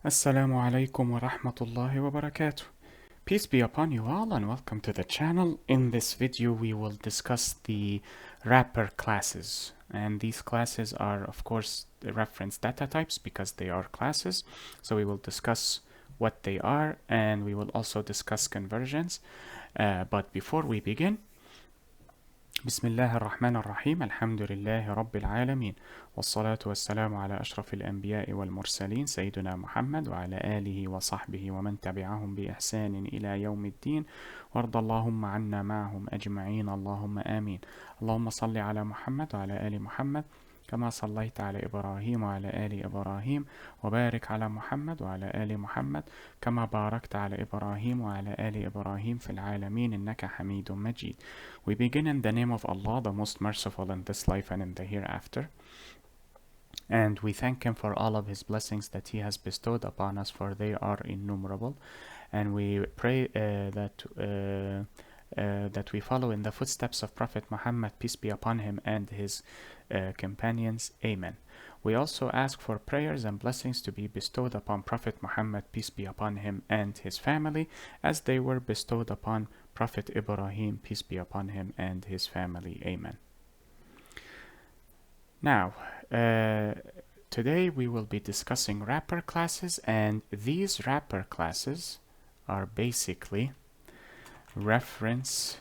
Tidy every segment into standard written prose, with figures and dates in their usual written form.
Assalamu alaikum wa rahmatullahi wa barakatuh. Peace be upon you all and welcome to the channel. In this video we will discuss the wrapper classes, and these classes are of course the reference data types because they are classes. So we will discuss what they are and we will also discuss conversions. But before we begin, بسم الله الرحمن الرحيم الحمد لله رب العالمين والصلاة والسلام على أشرف الأنبياء والمرسلين سيدنا محمد وعلى آله وصحبه ومن تبعهم بإحسان إلى يوم الدين وارض اللهم عنا معهم أجمعين اللهم آمين. اللهم صل على محمد وعلى آل محمد كما صليت على إبراهيم وعلى آل إبراهيم وبارك على محمد وعلى آل محمد كما باركت على إبراهيم وعلى آل إبراهيم في العالمين إنك حميد مجيد. We begin in the name of Allah, the most merciful in this life and in the hereafter. And we thank Him for all of His blessings that He has bestowed upon us, for they are innumerable. And we pray that we follow in the footsteps of Prophet Muhammad, peace be upon him, and his companions. Amen. We also ask for prayers and blessings to be bestowed upon Prophet Muhammad, peace be upon him, and his family, as they were bestowed upon Prophet Ibrahim, peace be upon him, and his family. Amen. Now, today we will be discussing wrapper classes, and these wrapper classes are basically reference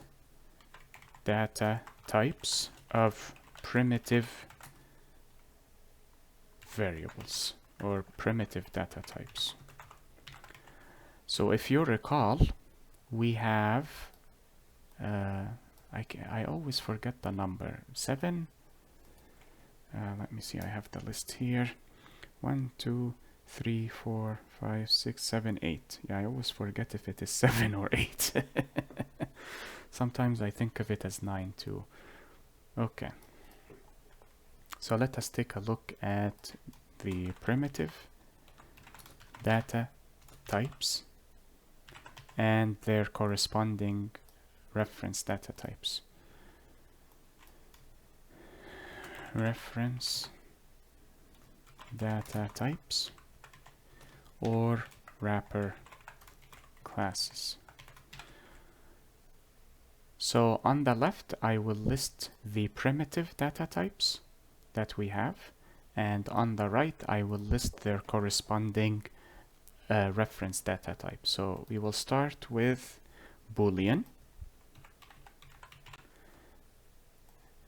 data types of primitive variables or primitive data types. So if you recall, we have I always forget the number 7. Let me see, I have the list here. 1 2 3 4 5 6 7 8. Yeah, I always forget if it is 7 or 8. Sometimes I think of it as 9 too. Okay, so let us take a look at the primitive data types and their corresponding reference data types. Reference data types or wrapper classes. So on the left I will list the primitive data types that we have, and on the right I will list their corresponding reference data type. So we will start with Boolean,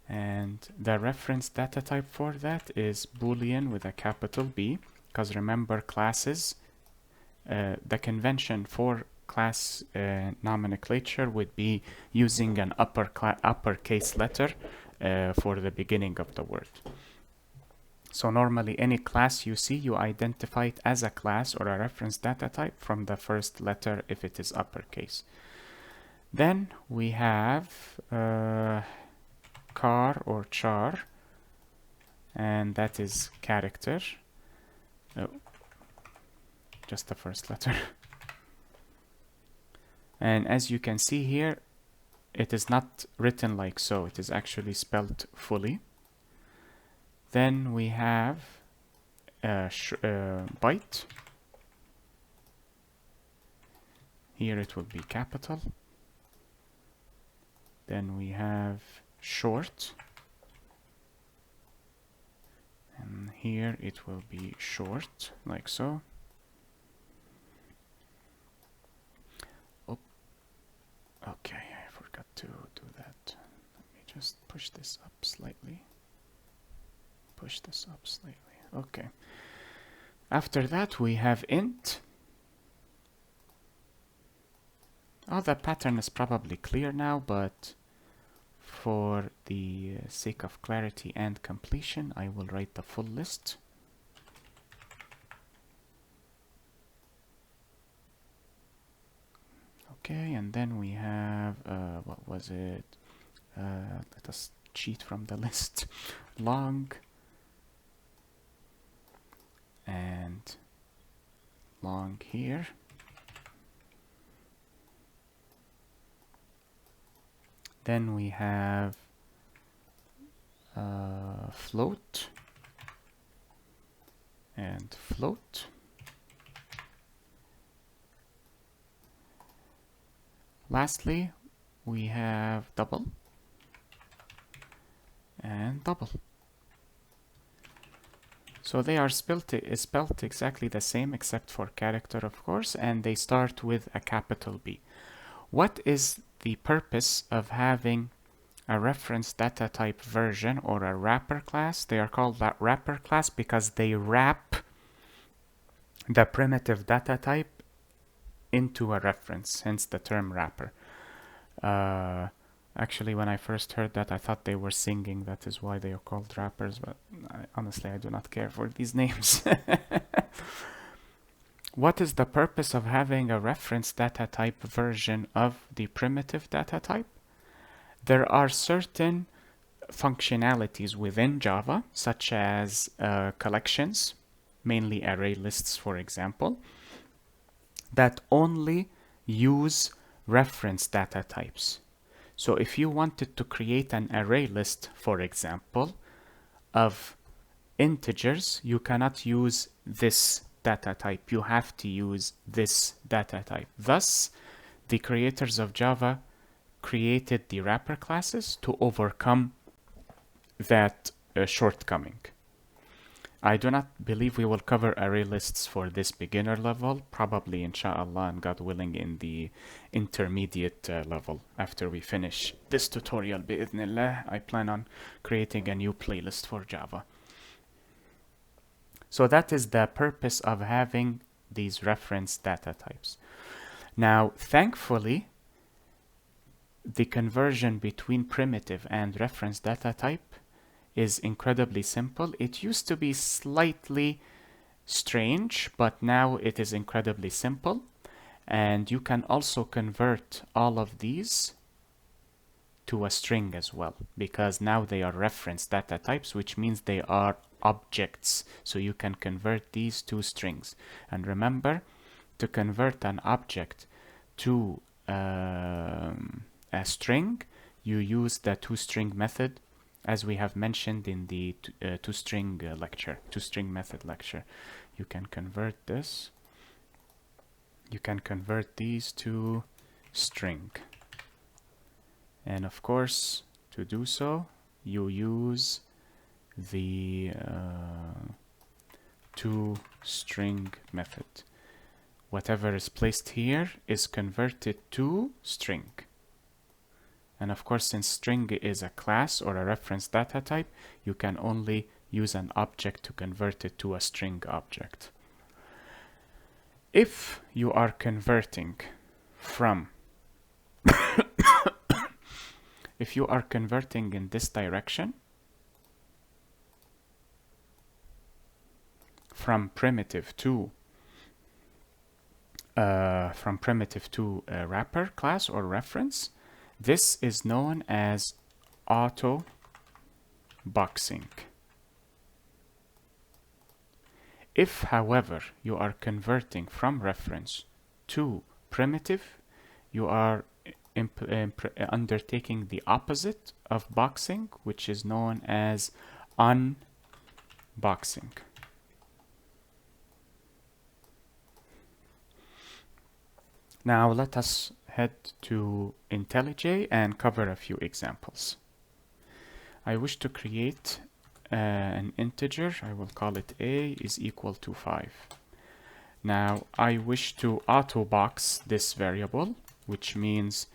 and the reference data type for that is Boolean with a capital B, because remember classes, the convention for class nomenclature would be using an uppercase letter for the beginning of the word. So normally any class you see, you identify it as a class or a reference data type from the first letter if it is uppercase. Then we have car or char, and that is character. Oh, just the first letter. And as you can see here, it is not written like so, it is actually spelled fully. Then we have byte. Here it will be capital. Then we have short, and here it will be short, like so. Oh, okay, I forgot to do that. Let me just push this up slightly. Push this up slightly. Okay. After that we have int. Oh, the pattern is probably clear now, but for the sake of clarity and completion, I will write the full list. Okay, and then we have, what was it? Let us cheat from the list. Long and long here. Then we have float and float. Lastly, we have double and double. So they are spelt exactly the same except for character, of course, and they start with a capital B. What is the purpose of having a reference data type version or a wrapper class? They are called that wrapper class because they wrap the primitive data type into a reference, hence the term wrapper. Actually, when I first heard that, I thought they were singing. That is why they are called rappers, but honestly, I do not care for these names. What is the purpose of having a reference data type version of the primitive data type? There are certain functionalities within Java, such as collections, mainly array lists, for example, that only use reference data types. So if you wanted to create an array list, for example, of integers, you cannot use this data type. You have to use this data type. Thus, the creators of Java created the wrapper classes to overcome that shortcoming. I do not believe we will cover array lists for this beginner level, probably inshallah and God willing in the intermediate level. After we finish this tutorial bi'idhnillah, I plan on creating a new playlist for Java. So that is the purpose of having these reference data types. Now, thankfully, the conversion between primitive and reference data type is incredibly simple. It used to be slightly strange, but now it is incredibly simple. And you can also convert all of these to a string as well, because now they are reference data types, which means they are objects. So you can convert these to strings. And remember, to convert an object to a string, you use the toString method, as we have mentioned in the toString lecture, toString method lecture. You can convert this. You can convert these to string. And of course, to do so, you use the toString method. Whatever is placed here is converted to string. And of course, since string is a class or a reference data type, you can only use an object to convert it to a string object. If you are converting from if you are converting in this direction, from primitive to wrapper class or reference, this is known as auto boxing. If, however, you are converting from reference to primitive, you are undertaking the opposite of boxing, which is known as unboxing. Now let us head to IntelliJ and cover a few examples. I wish to create an integer. I will call it a is equal to 5. Now I wish to autobox this variable, which means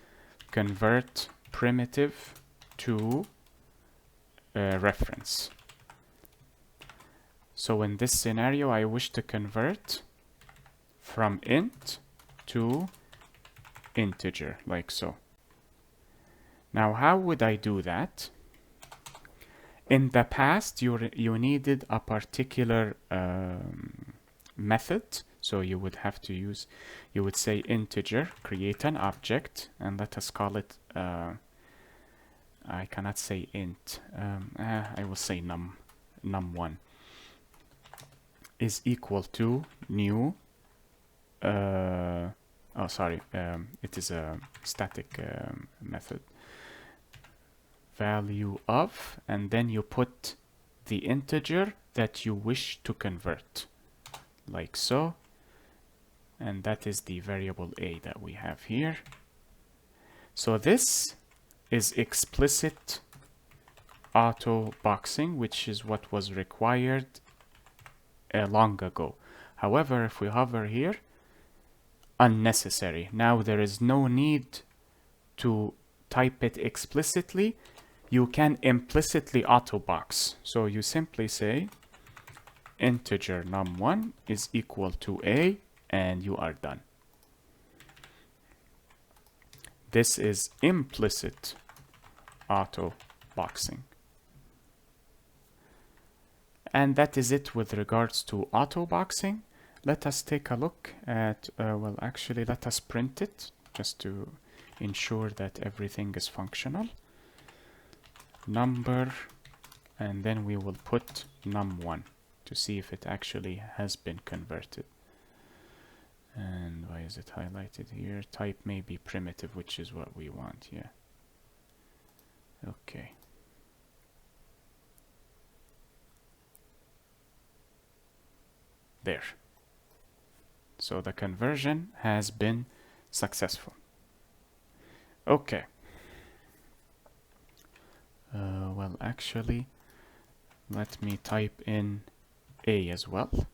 convert primitive to reference. So in this scenario, I wish to convert from int to integer, like so. Now, how would I do that? In the past, you needed a particular method. So you would have to use, you would say integer, create an object, and let us call it, I cannot say int, I will say num1 is equal to new, oh sorry, it is a static method, value of, and then you put the integer that you wish to convert, like so. And that is the variable a that we have here. So this is explicit auto boxing, which is what was required long ago. However, if we hover here, unnecessary. Now there is no need to type it explicitly. You can implicitly auto box. So you simply say integer num1 is equal to a, and you are done. This is implicit auto boxing. And that is it with regards to auto boxing. Let us take a look at, well, actually, let us print it just to ensure that everything is functional. Number, and then we will put num1 to see if it actually has been converted. And why is it highlighted here? Type may be primitive, which is what we want, yeah. Okay. There. So the conversion has been successful. Okay. Well, actually, let me type in a as well,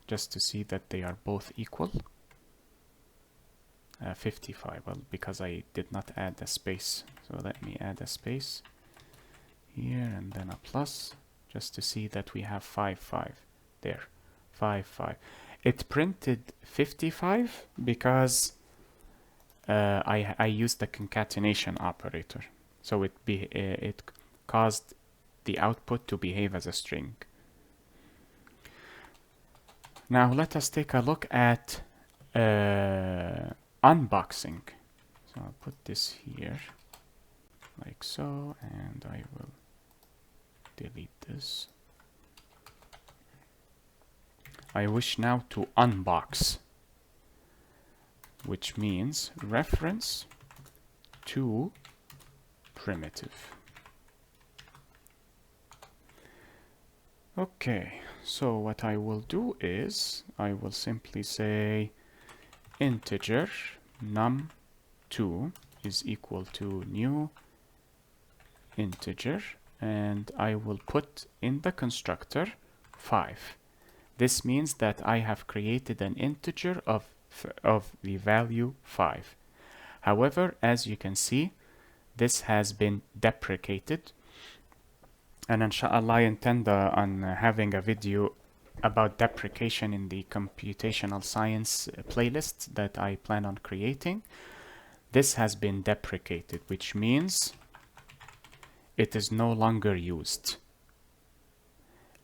just to see that they are both equal. 55, well, because I did not add a space. So let me add a space here and then a plus, just to see that we have 5, 5. There, 5, 5. It printed 55 because I used the concatenation operator. So it caused the output to behave as a string. Now let us take a look at unboxing. So I'll put this here like so, and I will delete this. I wish now to unbox, which means reference to primitive. Okay, so what I will do is I will simply say integer num2 is equal to new integer, and I will put in the constructor 5. This means that I have created an integer of the value 5. However, as you can see, this has been deprecated, and inshallah I intend on having a video about deprecation in the computational science playlist that I plan on creating. This has been deprecated, which means it is no longer used.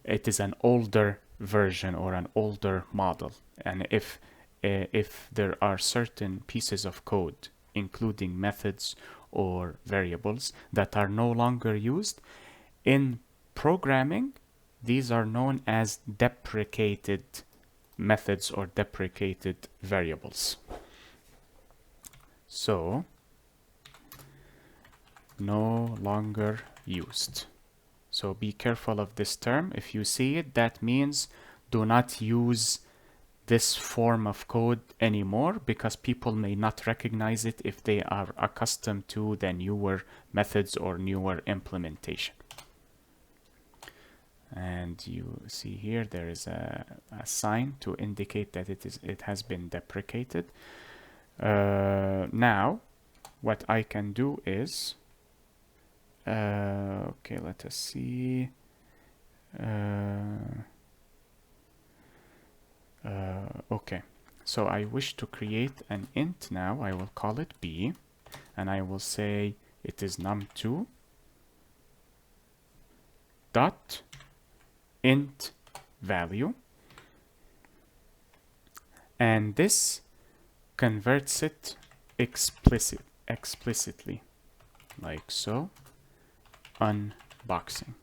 It is an older version or an older model, and if there are certain pieces of code, including methods or variables, that are no longer used in programming, these are known as deprecated methods or deprecated variables. So, no longer used. So be careful of this term. If you see it, that means do not use this form of code anymore, because people may not recognize it if they are accustomed to the newer methods or newer implementation. And you see here there is a sign to indicate that it has been deprecated. Now what I can do is okay, let us see. Okay, so I wish to create an int now. I will call it b, and I will say it is num2 dot int value, and this converts it explicitly like so, unboxing.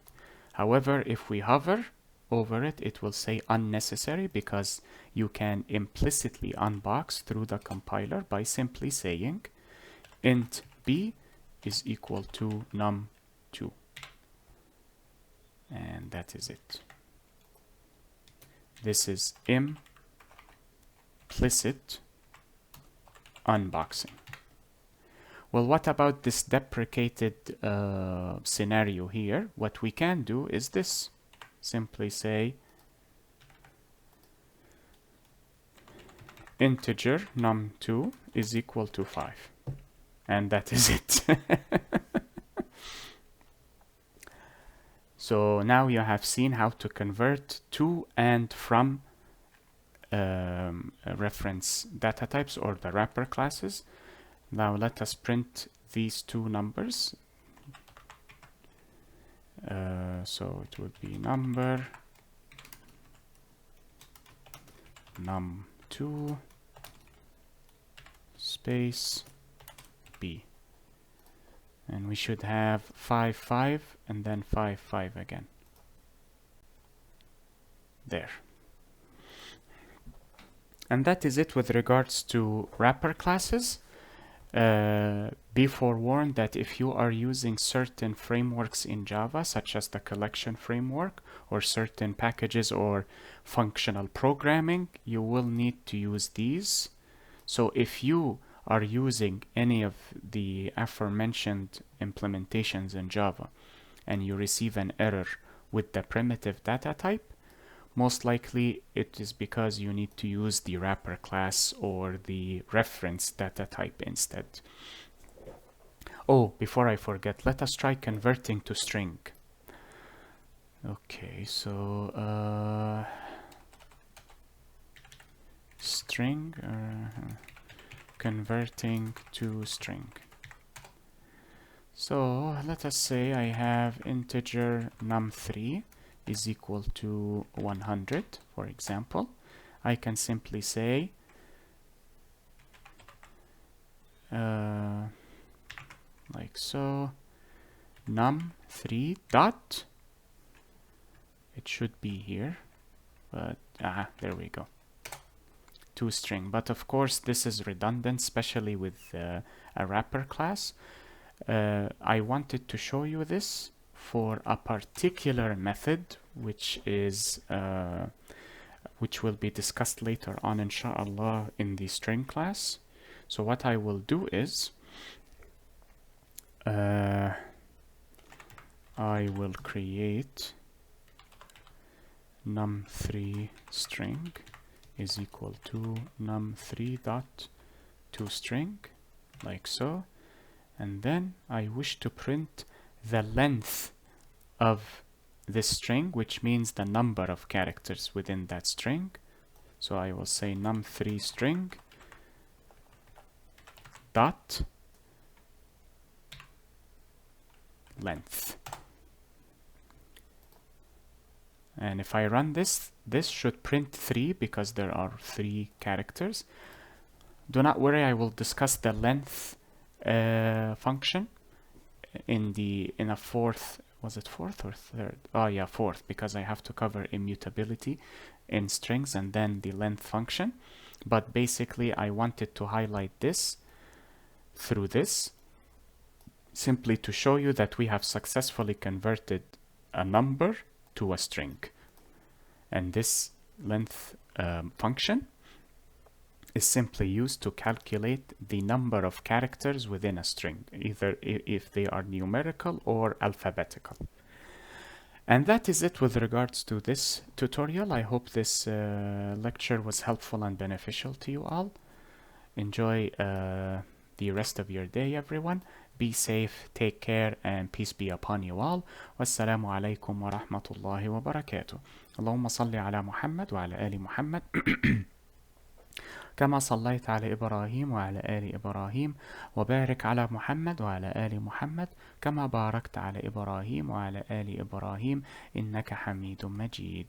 However, if we hover over it, it will say unnecessary, because you can implicitly unbox through the compiler by simply saying int b is equal to num2, and that is it. This is implicit unboxing. Well, what about this deprecated scenario here? What we can do is this. Simply say integer num2 is equal to 5. And that is it. So now you have seen how to convert to and from reference data types or the wrapper classes. Now let us print these two numbers. So it would be number num2 space b. And we should have 5, 5, and then 5, 5 again. There. And that is it with regards to wrapper classes. Be forewarned that if you are using certain frameworks in Java, such as the collection framework, or certain packages or functional programming, you will need to use these. So if you are using any of the aforementioned implementations in Java and you receive an error with the primitive data type, most likely it is because you need to use the wrapper class or the reference data type instead. Oh, before I forget, let us try converting to string. Okay, so string, converting to string. So let us say I have integer num3 is equal to 100, for example. I can simply say like so, num3 dot, it should be here, but there we go, to string. But of course this is redundant, especially with a wrapper class. I wanted to show you this for a particular method which is which will be discussed later on inshallah in the string class. So what I will do is I will create num3 string is equal to num3 dot toString, like so, and then I wish to print the length of this string, which means the number of characters within that string. So I will say num3 string dot length. And if I run this, this should print 3 because there are 3 characters. Do not worry, I will discuss the length function in a fourth, was it fourth or third? Oh yeah, fourth, because I have to cover immutability in strings and then the length function. But basically I wanted to highlight this through this, simply to show you that we have successfully converted a number to a string. And this length function is simply used to calculate the number of characters within a string, either if they are numerical or alphabetical. And that is it with regards to this tutorial. I hope this lecture was helpful and beneficial to you all. Enjoy the rest of your day, everyone. Be safe, take care, and peace be upon you all. Wassalamu alaikum wa rahmatullahi wa barakatuh. Allahumma salli ala Muhammad wa ala ali Muhammad. كما صليت على إبراهيم وعلى آل إبراهيم وبارك على محمد وعلى آل محمد كما باركت على إبراهيم وعلى آل إبراهيم إنك حميد مجيد.